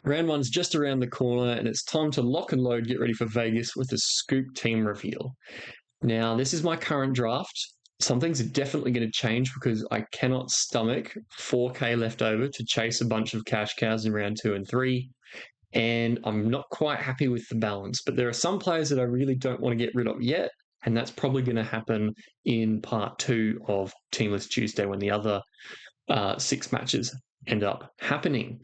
Round one's just around the corner, and it's time to lock and load, get ready for Vegas with a scoop team reveal. Now, this is my current draft. Some things are definitely going to change because I cannot stomach 4K left over to chase a bunch of cash cows in round two and three. And I'm not quite happy with the balance. But there are some players that I really don't want to get rid of yet. And that's probably going to happen in part two of Teamless Tuesday when the other six matches end up happening.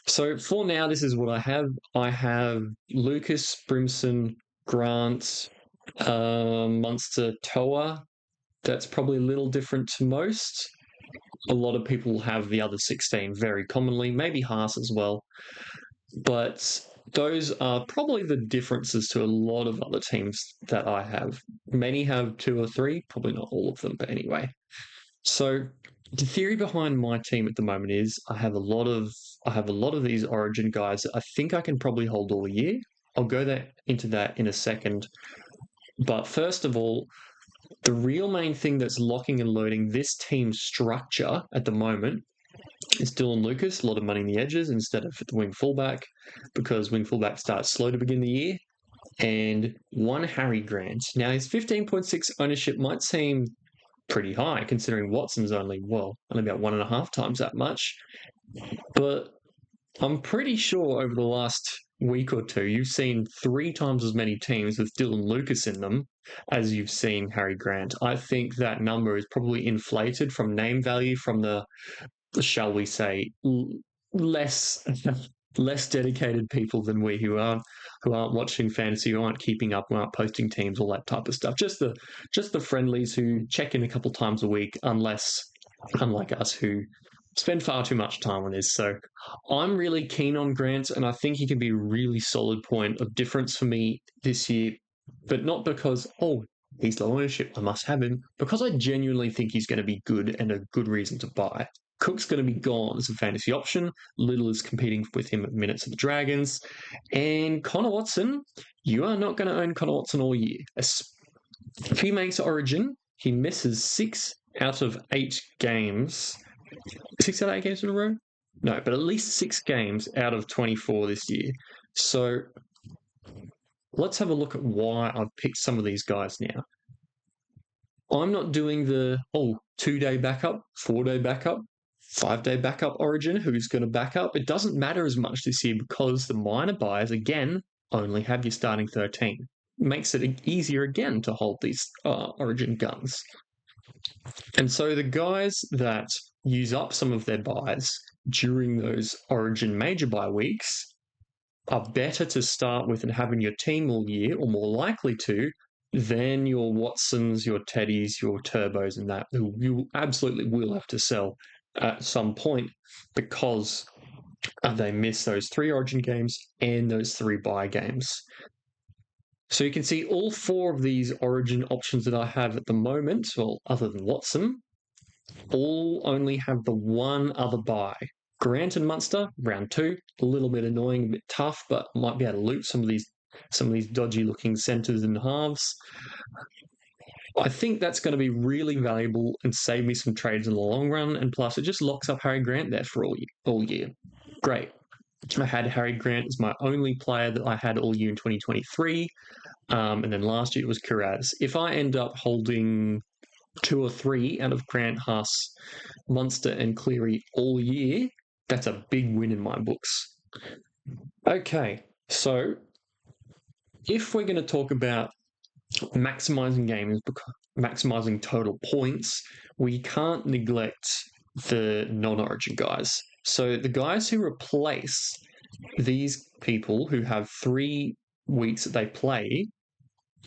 So for now, this is what I have. I have Lucas, Brimson, Grant, Munster, Toa. That's probably a little different to most. A lot of people have the other 16 very commonly, maybe Haas as well. But those are probably the differences to a lot of other teams that I have. Many have two or three, probably not all of them, but anyway. So the theory behind my team at the moment is I have a lot of these Origin guys that I think I can probably hold all year. I'll go into that in a second. But first of all, the real main thing that's locking and loading this team structure at the moment is Dylan Lucas, a lot of money in the edges instead of the wing fullback, because wing fullback starts slow to begin the year. And one Harry Grant. Now his 15.6 ownership might seem pretty high considering Watson's only about 1.5 times that much. But I'm pretty sure over the last week or two, you've seen 3 times as many teams with Dylan Lucas in them as you've seen Harry Grant. I think that number is probably inflated from name value from the shall we say, less less dedicated people than we who aren't watching fantasy, who aren't keeping up, who aren't posting teams, all that type of stuff. Just the friendlies who check in a couple times a week, unlike us who spend far too much time on this. So I'm really keen on Grant, and I think he can be a really solid point of difference for me this year, but not because, he's low ownership, I must have him, because I genuinely think he's going to be good and a good reason to buy. Cook's going to be gone as a fantasy option. Little is competing with him at minutes of the Dragons. And Connor Watson, you are not going to own Connor Watson all year. If he makes Origin, he misses 6 out of 8 games. 6 out of 8 games in a row? No, but at least 6 games out of 24 this year. So let's have a look at why I've picked some of these guys now. I'm not doing the 2-day backup, 4-day backup, 5-day backup Origin, who's going to back up. It doesn't matter as much this year because the minor buyers, again, only have your starting 13. Makes it easier again to hold these Origin guns. And so the guys that use up some of their buys during those Origin major buy weeks are better to start with and have in your team all year, or more likely to, than your Watsons, your Teddies, your Turbos, and that, who you absolutely will have to sell at some point because they miss those 3 Origin games and those 3 buy games. So you can see all 4 of these Origin options that I have at the moment, well, other than Watson, all only have the one other buy. Grant and Munster, round 2, a little bit annoying, a bit tough, but might be able to loot some of these dodgy looking centres and halves. I think that's going to be really valuable and save me some trades in the long run. And plus, it just locks up Harry Grant there for all year. Great. I had Harry Grant as my only player that I had all year in 2023. And then last year it was Kuraz. If I end up holding 2 or 3 out of Grant, Haas, Munster, and Cleary all year, that's a big win in my books. Okay, so if we're going to talk about maximizing games, maximizing total points, we can't neglect the non-Origin guys. So the guys who replace these people who have 3 weeks that they play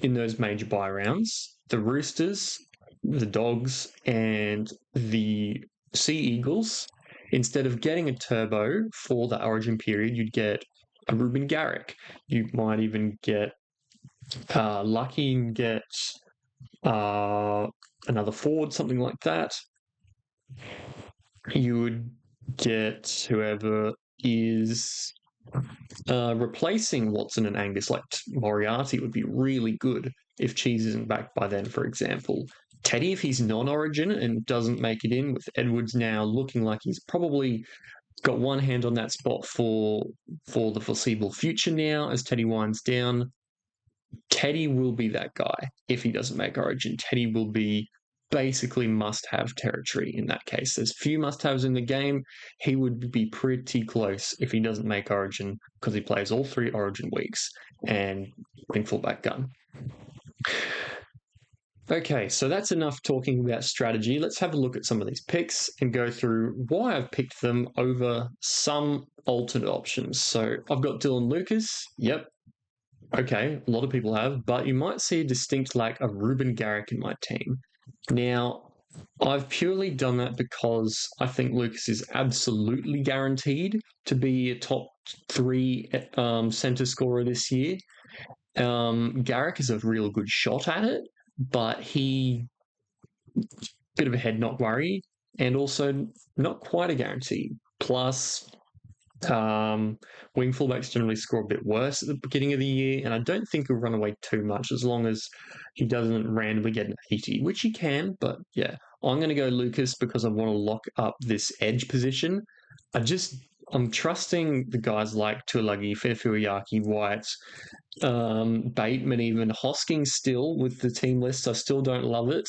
in those major buy rounds, the Roosters, the Dogs, and the Sea Eagles, instead of getting a turbo for the Origin period, you'd get a Ruben Garrick. You might even get lucky and get another forward, something like that. You would get whoever is replacing Watson and Angus, like Moriarty would be really good if Cheese isn't back by then, for example. Teddy, if he's non-Origin and doesn't make it in, with Edwards now looking like he's probably got one hand on that spot for the foreseeable future now as Teddy winds down. Teddy will be that guy if he doesn't make Origin. Teddy will be basically must-have territory in that case. There's few must-haves in the game. He would be pretty close if he doesn't make Origin because he plays all 3 Origin weeks and wing fullback gun. Okay, so that's enough talking about strategy. Let's have a look at some of these picks and go through why I've picked them over some alternate options. So I've got Dylan Lucas. Yep. Okay, a lot of people have, but you might see a distinct lack of Ruben Garrick in my team. Now, I've purely done that because I think Lucas is absolutely guaranteed to be a top 3 centre scorer this year. Garrick is a real good shot at it, but bit of a head knock worry, and also not quite a guarantee. Plus, wing fullbacks generally score a bit worse at the beginning of the year, and I don't think he'll run away too much as long as he doesn't randomly get an 80, which he can, but yeah. I'm going to go Lucas because I want to lock up this edge position. I'm trusting the guys like Tuilagi, Fefuayaki, White, Bateman, even Hosking still with the team list. I still don't love it.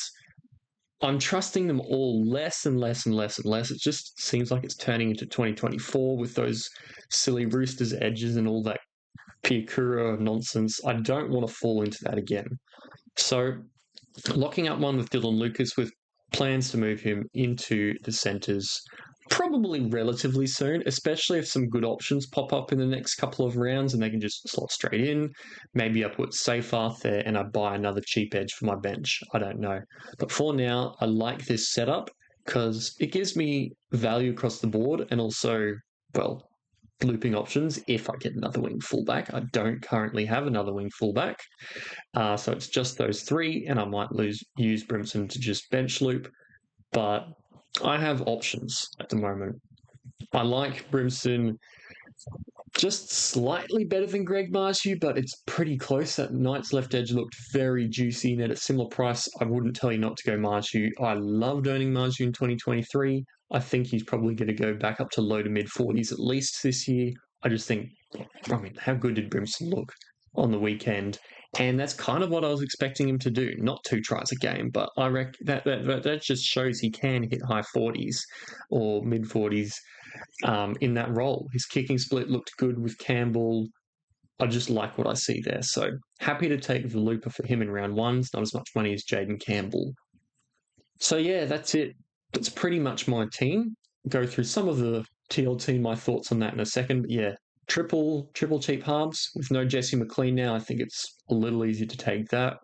I'm trusting them all less and less and less and less. It just seems like it's turning into 2024 with those silly Roosters edges and all that Piakura nonsense. I don't want to fall into that again. So locking up one with Dylan Lucas with plans to move him into the centres probably relatively soon, especially if some good options pop up in the next couple of rounds and they can just slot straight in. Maybe I put Seyfarth there and I buy another cheap edge for my bench. I don't know. But for now, I like this setup because it gives me value across the board and also, well, looping options if I get another wing fullback. I don't currently have another wing fullback. So it's just those 3, and I might use Brimson to just bench loop. But I have options at the moment. I like Brimson just slightly better than Greg Marshew, but it's pretty close. That Knights left edge looked very juicy, and at a similar price, I wouldn't tell you not to go Marshew. I loved owning Marshew in 2023. I think he's probably going to go back up to low to mid 40s at least this year. I just think, how good did Brimson look on the weekend? And that's kind of what I was expecting him to do. Not 2 tries a game, but I reckon that just shows he can hit high 40s or mid 40s in that role. His kicking split looked good with Campbell. I just like what I see there. So happy to take the looper for him in round 1. It's not as much money as Jaden Campbell. So yeah, that's it. That's pretty much my team. Go through some of the TLT, my thoughts on that in a second. But yeah, triple cheap halves with no Jesse McLean now. I think it's a little easier to take that.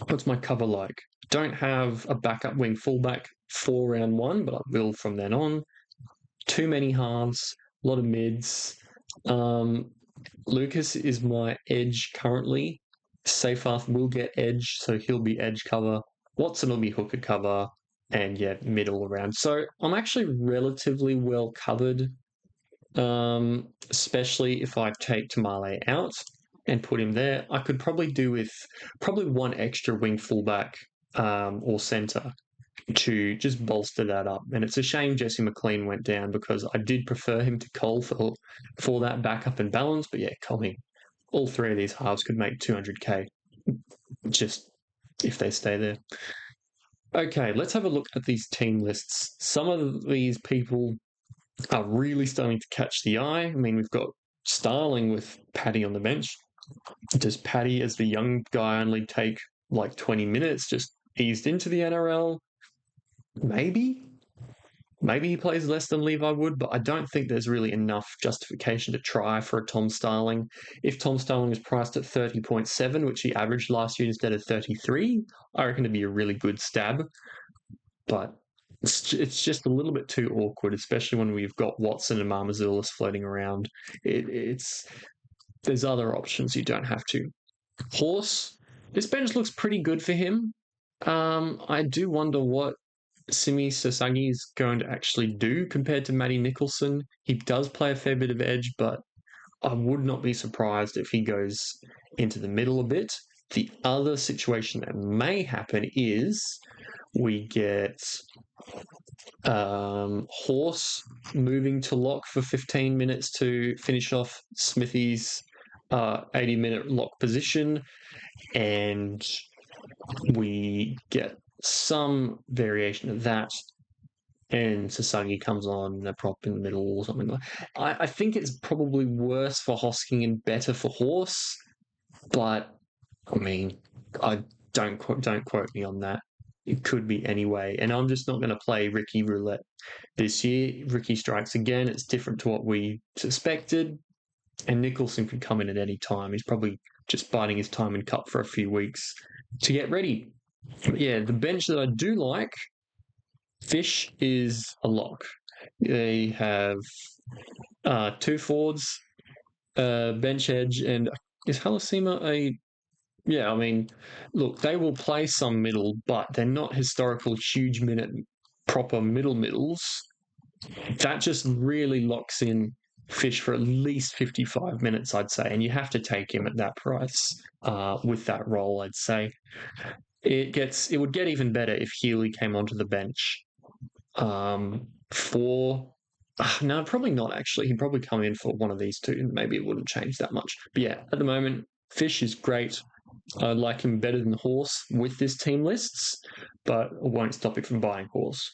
What's my cover like? Don't have a backup wing fullback for round 1, but I will from then on. Too many halves, a lot of mids. Lucas is my edge currently. Seyfarth will get edge, so he'll be edge cover. Watson will be hooker cover, and yeah, middle around. So I'm actually relatively well covered, especially if I take Tamale out and put him there. I could probably do with one extra wing fullback or centre to just bolster that up. And it's a shame Jesse McLean went down because I did prefer him to Cole for that backup and balance. But yeah, Coley, all 3 of these halves could make 200k just if they stay there. Okay, let's have a look at these team lists. Some of these people are really starting to catch the eye. I mean, we've got Starling with Paddy on the bench. Does Paddy, as the young guy, only take like 20 minutes, just eased into the NRL? Maybe he plays less than Levi would, but I don't think there's really enough justification to try for a Tom Starling. If Tom Starling is priced at 30.7, which he averaged last year instead of 33, I reckon it'd be a really good stab. But it's just a little bit too awkward, especially when we've got Watson and Marmazulis floating around. There's other options. You don't have to. Horse, this bench looks pretty good for him. I do wonder what Simi Sasagi is going to actually do compared to Matty Nicholson. He does play a fair bit of edge, but I would not be surprised if he goes into the middle a bit. The other situation that may happen is we get Horse moving to lock for 15 minutes to finish off Smithy's 80-minute lock position, and we get some variation of that. And Sasagi comes on a prop in the middle or something like that. I think it's probably worse for Hosking and better for Horse, but I mean, I don't quote me on that. It could be anyway, and I'm just not going to play Ricky Roulette this year. Ricky strikes again. It's different to what we suspected, and Nicholson could come in at any time. He's probably just biding his time in cup for a few weeks to get ready. But yeah, the bench that I do like, Fish is a lock. They have two forwards, bench edge, and is Halasima a yeah, I mean, look, they will play some middle, but they're not historical huge minute proper middles. That just really locks in Fish for at least 55 minutes, I'd say, and you have to take him at that price with that role, I'd say. It would get even better if Healy came onto the bench for no, probably not actually. He'd probably come in for one of these two, and maybe it wouldn't change that much. But yeah, at the moment, Fish is great. I like him better than Horse with this team lists, but it won't stop me from buying Horse.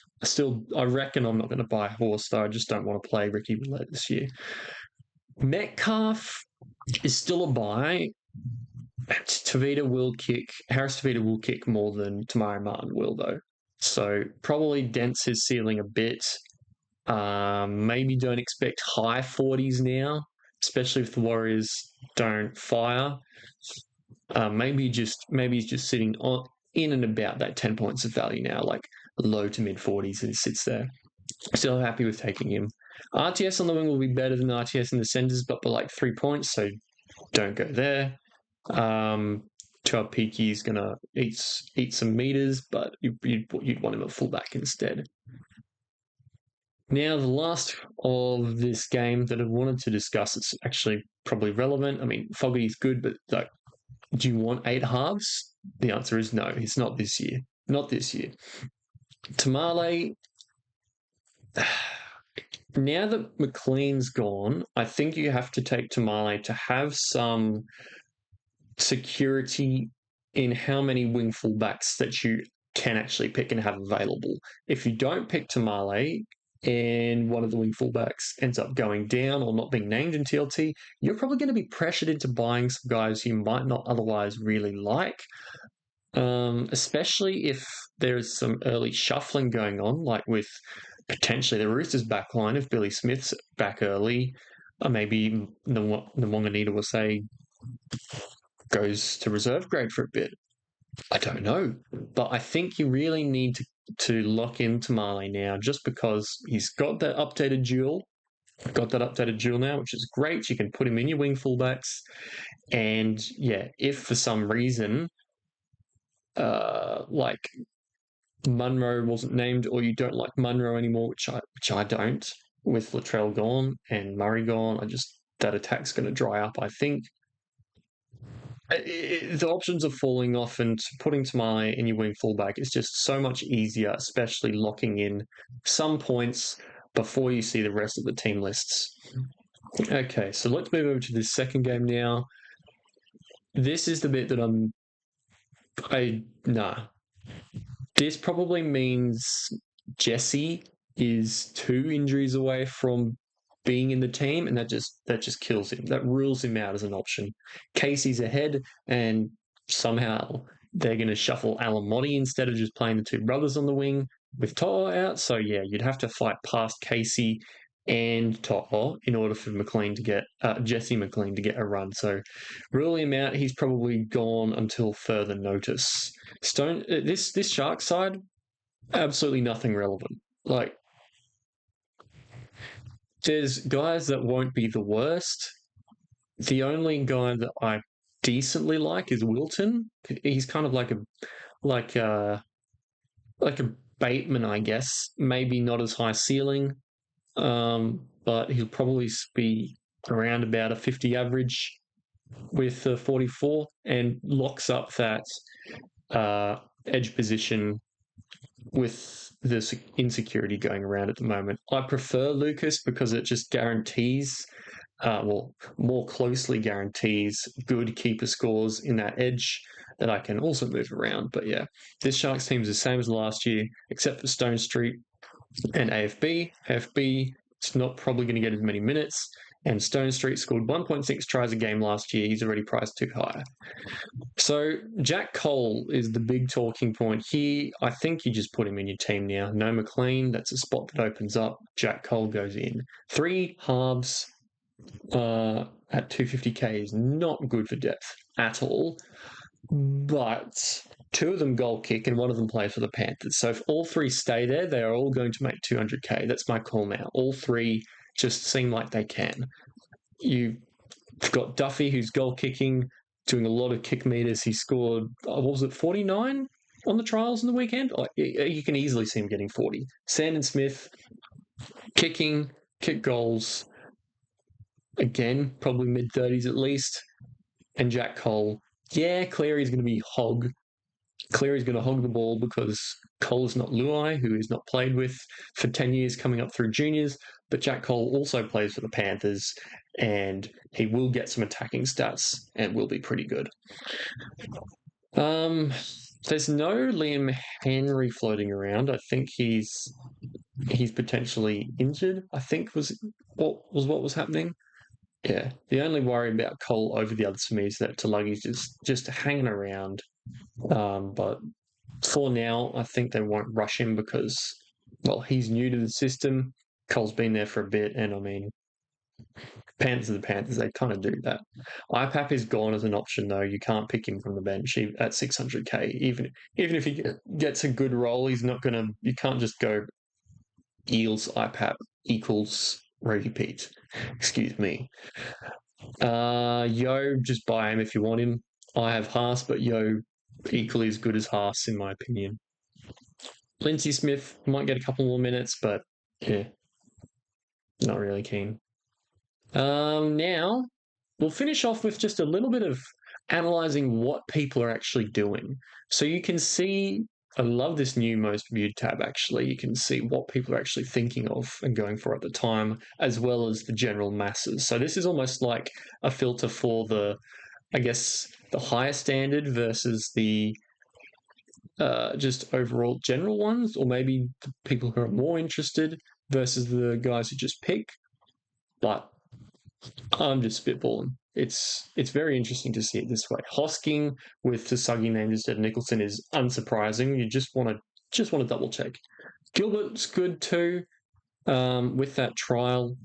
I reckon I'm not going to buy Horse, though. I just don't want to play Ricky Roulette this year. Metcalf is still a buy. Harris Tavita will kick more than Tamari Martin will, though. So probably dents his ceiling a bit. Maybe don't expect high 40s now, especially if the Warriors don't fire. Maybe he's just sitting on in and about that 10 points of value now, like low to mid 40s, and sits there. Still happy with taking him. RTS on the wing will be better than RTS in the centers, but by like 3 points, so don't go there. Chub Peaky is gonna eat some meters, but you'd want him at fullback instead. Now, the last of this game that I wanted to discuss, it's actually probably relevant. I mean, Fogarty's good, but like, do you want 8 halves? The answer is no. It's not this year. Not this year. Tamale, now that McLean's gone, I think you have to take Tamale to have some security in how many wing fullbacks that you can actually pick and have available. If you don't pick Tamale and one of the wing fullbacks ends up going down or not being named in TLT, you're probably going to be pressured into buying some guys you might not otherwise really like. Especially if there's some early shuffling going on, like with potentially the Roosters backline, if Billy Smith's back early, or maybe the Wonganita will say goes to reserve grade for a bit. I don't know. But I think you really need to lock in Tamale now just because he's got that updated duel. Got that updated duel now, which is great. You can put him in your wing fullbacks. And yeah, if for some reason like Munro wasn't named, or you don't like Munro anymore, which I don't, with Latrell gone and Murray gone, that attack's going to dry up. I think the options are falling off, and putting Tamale in your wing fullback is just so much easier, especially locking in some points before you see the rest of the team lists. Okay, so let's move over to this second game now. This is the bit that This probably means Jesse is 2 injuries away from being in the team, and that just kills him. That rules him out as an option. Casey's ahead, and somehow they're going to shuffle Alamotti instead of just playing the 2 brothers on the wing with To'o out. So yeah, you'd have to fight past Casey and To'o in order for Jesse McLean to get a run. So rule him out. He's probably gone until further notice. This Shark side, absolutely nothing relevant. Like, there's guys that won't be the worst. The only guy that I decently like is Wilton. He's kind of like a Bateman, I guess. Maybe not as high ceiling, but he'll probably be around about a 50 average with a 44, and locks up that edge position with this insecurity going around at the moment. I prefer Lucas because it just guarantees, more closely guarantees good keeper scores in that edge that I can also move around. But yeah, this Sharks team is the same as last year, except for Stone Street and AFB. AFB is not probably going to get as many minutes. And Stone Street scored 1.6 tries a game last year. He's already priced too high. So Jack Cole is the big talking point here. I think you just put him in your team now. No McLean, that's a spot that opens up. Jack Cole goes in. 3 halves at 250k is not good for depth at all. But 2 of them goal kick and 1 of them plays for the Panthers. So if all 3 stay there, they are all going to make 200k. That's my call now. All 3 just seem like they can. You've got Duffy, who's goal kicking, doing a lot of kick meters. He scored, what was it, 49 on the trials in the weekend? You can easily see him getting 40. Sandon Smith, kicking, kick goals, again, probably mid-30s at least. And Jack Cole, yeah, Cleary's going to be hog. Cleary's going to hog the ball because Cole's not Luai, who he's not played with for 10 years coming up through juniors. But Jack Cole also plays for the Panthers, and he will get some attacking stats and will be pretty good. There's no Liam Henry floating around. I think he's potentially injured, I think was what was happening. Yeah, the only worry about Cole over the others for me is that Tulagi's just hanging around. But for now, I think they won't rush him because, well, he's new to the system. Cole's been there for a bit, and I mean, Panthers are the Panthers. They kind of do that. IPAP is gone as an option, though. You can't pick him from the bench at 600k. Even if he gets a good role, he's not going to. You can't just go Eels IPAP equals Rosie Pete. Excuse me. Yo, just buy him if you want him. I have Haas, but Yo equally as good as Haas in my opinion. Lindsay Smith might get a couple more minutes, but yeah, not really keen. Now we'll finish off with just a little bit of analyzing what people are actually doing. So you can see, I love this new most viewed tab actually. You can see what people are actually thinking of and going for at the time, as well as the general masses. So this is almost like a filter for the, I guess, the higher standard versus the just overall general ones, or maybe the people who are more interested versus the guys who just pick. But I'm just spitballing. It's very interesting to see it this way. Hosking with Tasagi named instead of Nicholson is unsurprising. You just want to double check. Gilbert's good too, with that trial,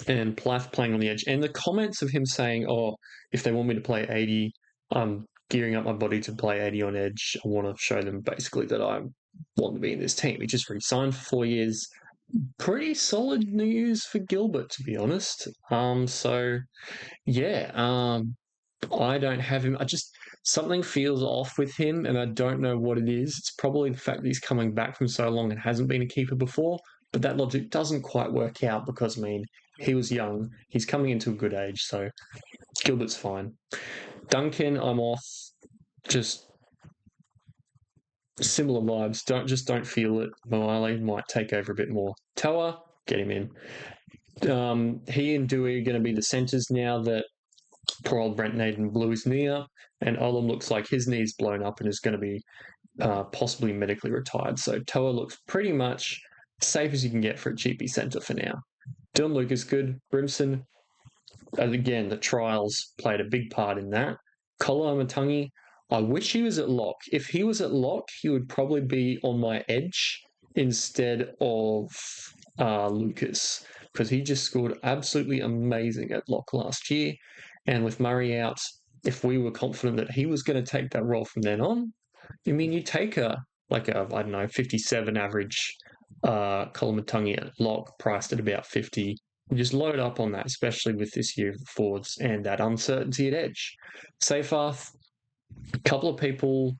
and Plath playing on the edge. And the comments of him saying, "Oh, if they want me to play 80, I'm gearing up my body to play 80 on edge. I want to show them basically that I want to be in this team." He just re-signed for 4 years. Pretty solid news for Gilbert, to be honest. So yeah, I don't have him. Something feels off with him, and I don't know what it is. It's probably the fact that he's coming back from so long and hasn't been a keeper before. But that logic doesn't quite work out because, I mean, he was young. He's coming into a good age, so Gilbert's fine. Duncan, I'm off. Just similar vibes. Don't feel it. Moale might take over a bit more. Toa, get him in. He and Dewey are going to be the centres now that poor old Brent Naden blew his knee up, and Olam looks like his knee's blown up and is going to be possibly medically retired. So Toa looks pretty much safe as you can get for a cheapy centre for now. Dylan Lucas good. Brimson, again, the trials played a big part in that. Kola Amatangi, I wish he was at lock. If he was at lock, he would probably be on my edge instead of Lucas, because he just scored absolutely amazing at lock last year. And with Murray out, if we were confident that he was going to take that role from then on, I mean, you take I don't know, 57 average Kolomatangi at lock, priced at about 50. You just load up on that, especially with this year of the forwards and that uncertainty at edge. Seyfarth, a couple of people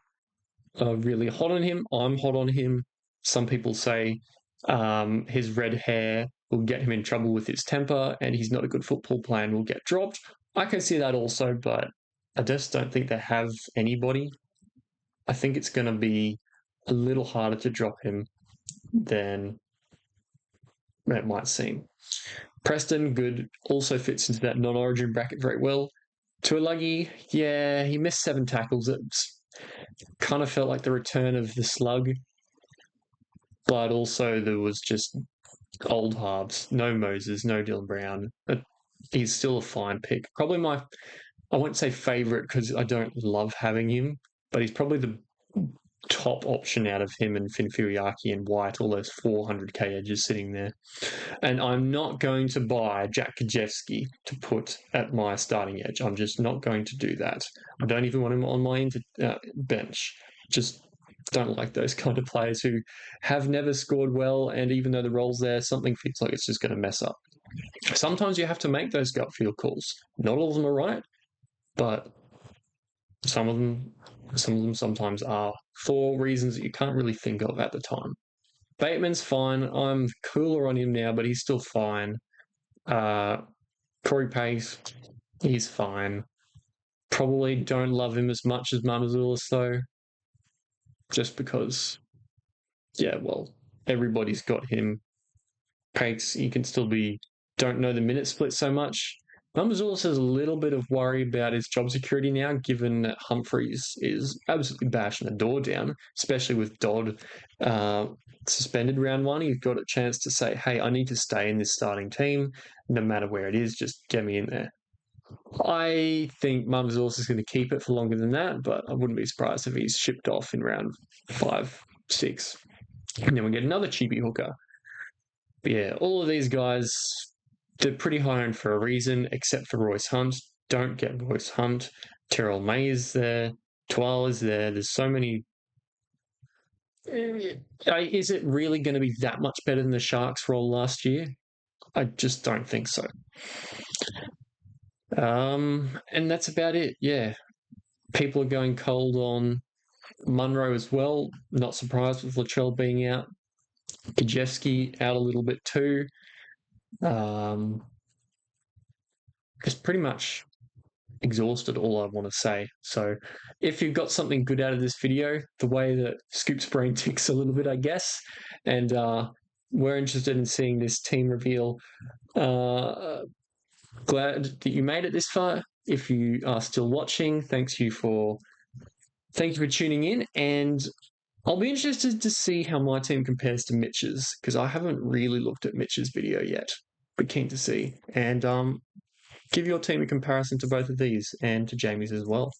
are really hot on him. I'm hot on him. Some people say his red hair will get him in trouble with his temper and he's not a good football player and will get dropped. I can see that also, but I just don't think they have anybody. I think it's going to be a little harder to drop him than it might seem. Preston, good, also fits into that non-origin bracket very well. Tuilagi, yeah, he missed 7 tackles. It kind of felt like the return of the slug, but also there was just old halves. No Moses, no Dylan Brown. But he's still a fine pick. Probably I won't say favourite because I don't love having him, but he's probably the top option out of him and Finfiriaki and White, all those 400k edges sitting there. And I'm not going to buy Jack Kajewski to put at my starting edge. I'm just not going to do that. I don't even want him on my bench. Just don't like those kind of players who have never scored well, and even though the role's there, something feels like it's just going to mess up. Sometimes you have to make those gut feel calls. Not all of them are right, but some of them sometimes are for reasons that you can't really think of at the time. Bateman's fine. I'm cooler on him now, but he's still fine. Corey Pace, he's fine. Probably don't love him as much as Mamazoulis, though, just because, yeah, well, everybody's got him. Pace, he can still be, don't know the minute split so much. Mamazoulis has a little bit of worry about his job security now, given that Humphreys is absolutely bashing the door down, especially with Dodd suspended round 1. He's got a chance to say, hey, I need to stay in this starting team, no matter where it is, just get me in there. I think Mamazoulis is going to keep it for longer than that, but I wouldn't be surprised if he's shipped off in round 5, 6. And then we get another cheapy hooker. But yeah, all of these guys, they're pretty high end for a reason, except for Royce Hunt. Don't get Royce Hunt. Terrell May is there. Twal is there. There's so many. Is it really going to be that much better than the Sharks role last year? I just don't think so. And that's about it. Yeah. People are going cold on Munro as well. Not surprised with Latrell being out. Kajewski out a little bit too. It's pretty much exhausted all I want to say. So if you've got something good out of this video, the way that Scoop's brain ticks a little bit, I guess, and we're interested in seeing this team reveal, glad that you made it this far. If you are still watching, thank you for tuning in, and I'll be interested to see how my team compares to Mitch's, because I haven't really looked at Mitch's video yet, but keen to see. And give your team a comparison to both of these and to Jamie's as well.